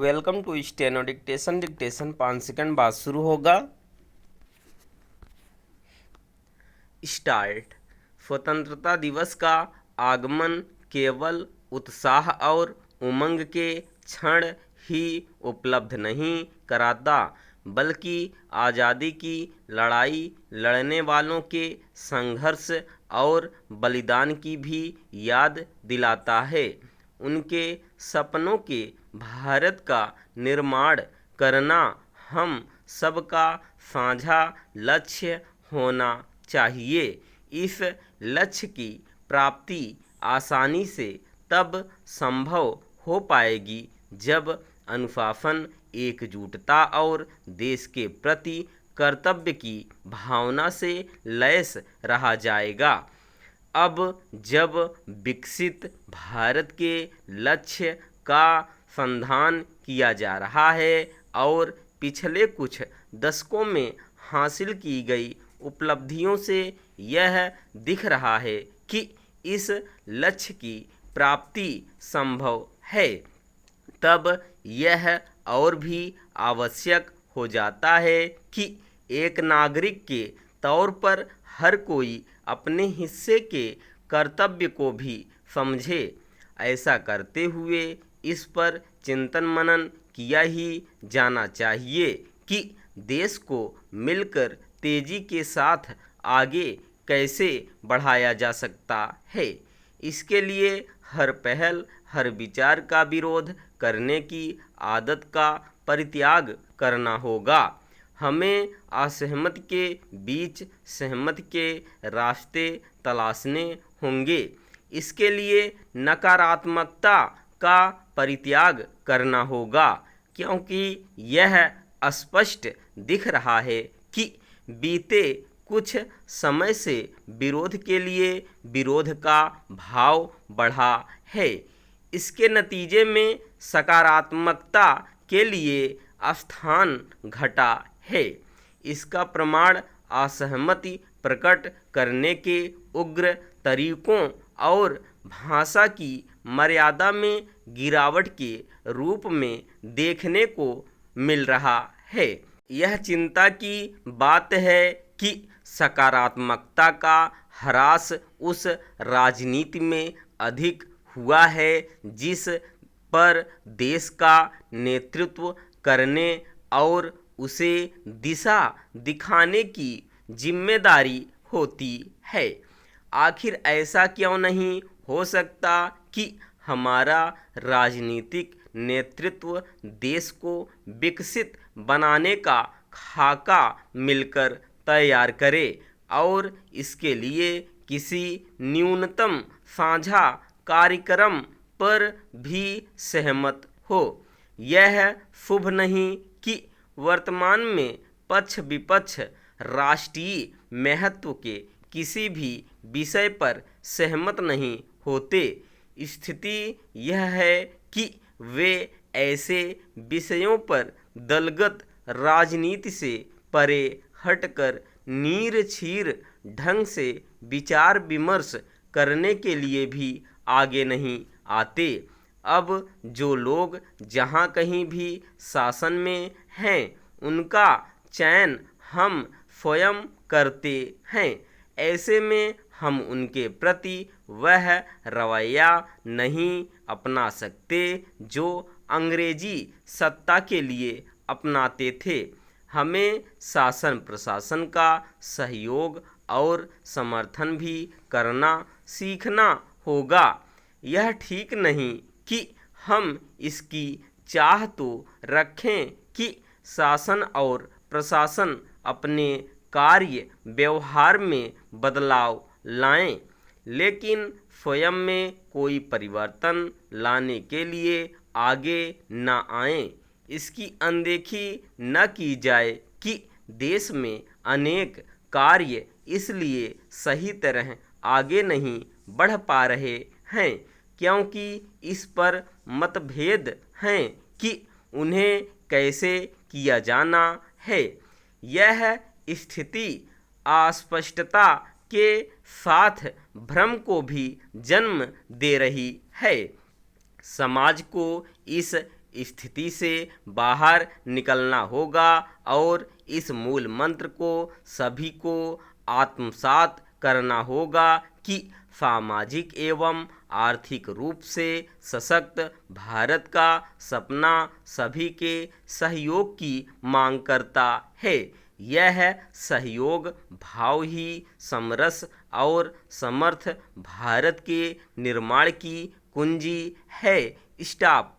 Welcome to steno dictation. Dictation 5 second बाद शुरू होगा। स्टार्ट। स्वतंत्रता दिवस का आगमन केवल उत्साह और उमंग के क्षण ही उपलब्ध नहीं कराता, बल्कि आज़ादी की लड़ाई लड़ने वालों के संघर्ष और बलिदान की भी याद दिलाता है। उनके सपनों के भारत का निर्माण करना हम सबका साझा लक्ष्य होना चाहिए। इस लक्ष्य की प्राप्ति आसानी से तब संभव हो पाएगी जब अनुशासन, एकजुटता और देश के प्रति कर्तव्य की भावना से लैस रहा जाएगा। अब जब विकसित भारत के लक्ष्य का संधान किया जा रहा है और पिछले कुछ दशकों में हासिल की गई उपलब्धियों से यह दिख रहा है कि इस लक्ष्य की प्राप्ति संभव है, तब यह और भी आवश्यक हो जाता है कि एक नागरिक के तौर पर हर कोई अपने हिस्से के कर्तव्य को भी समझे। ऐसा करते हुए इस पर चिंतन मनन किया ही जाना चाहिए कि देश को मिलकर तेजी के साथ आगे कैसे बढ़ाया जा सकता है। इसके लिए हर पहल, हर विचार का विरोध करने की आदत का परित्याग करना होगा। हमें असहमति के बीच सहमति के रास्ते तलाशने होंगे। इसके लिए नकारात्मकता का परित्याग करना होगा, क्योंकि यह स्पष्ट दिख रहा है कि बीते कुछ समय से विरोध के लिए विरोध का भाव बढ़ा है। इसके नतीजे में सकारात्मकता के लिए स्थान घटा है। इसका प्रमाण असहमति प्रकट करने के उग्र तरीकों और भाषा की मर्यादा में गिरावट के रूप में देखने को मिल रहा है। यह चिंता की बात है कि सकारात्मकता का ह्रास उस राजनीति में अधिक हुआ है जिस पर देश का नेतृत्व करने और उसे दिशा दिखाने की जिम्मेदारी होती है। आखिर ऐसा क्यों नहीं हो सकता कि हमारा राजनीतिक नेतृत्व देश को विकसित बनाने का खाका मिलकर तैयार करे और इसके लिए किसी न्यूनतम साझा कार्यक्रम पर भी सहमत हो। यह शुभ नहीं कि वर्तमान में पक्ष विपक्ष राष्ट्रीय महत्व के किसी भी विषय पर सहमत नहीं होते। स्थिति यह है कि वे ऐसे विषयों पर दलगत राजनीति से परे हटकर नीरछीर ढंग से विचार विमर्श करने के लिए भी आगे नहीं आते। अब जो लोग जहाँ कहीं भी शासन में हैं, उनका चयन हम स्वयं करते हैं। ऐसे में हम उनके प्रति वह रवैया नहीं अपना सकते जो अंग्रेजी सत्ता के लिए अपनाते थे। हमें शासन प्रशासन का सहयोग और समर्थन भी करना सीखना होगा। यह ठीक नहीं कि हम इसकी चाह तो रखें कि शासन और प्रशासन अपने कार्य व्यवहार में बदलाव लाएं, लेकिन स्वयं में कोई परिवर्तन लाने के लिए आगे न आएं। इसकी अनदेखी न की जाए कि देश में अनेक कार्य इसलिए सही तरह आगे नहीं बढ़ पा रहे हैं क्योंकि इस पर मतभेद हैं कि उन्हें कैसे किया जाना है। यह स्थिति अस्पष्टता के साथ भ्रम को भी जन्म दे रही है। समाज को इस स्थिति से बाहर निकलना होगा और इस मूल मंत्र को सभी को आत्मसात करना होगा कि सामाजिक एवं आर्थिक रूप से सशक्त भारत का सपना सभी के सहयोग की मांग करता है। यह सहयोग भाव ही समरस और समर्थ भारत के निर्माण की कुंजी है। स्टॉप।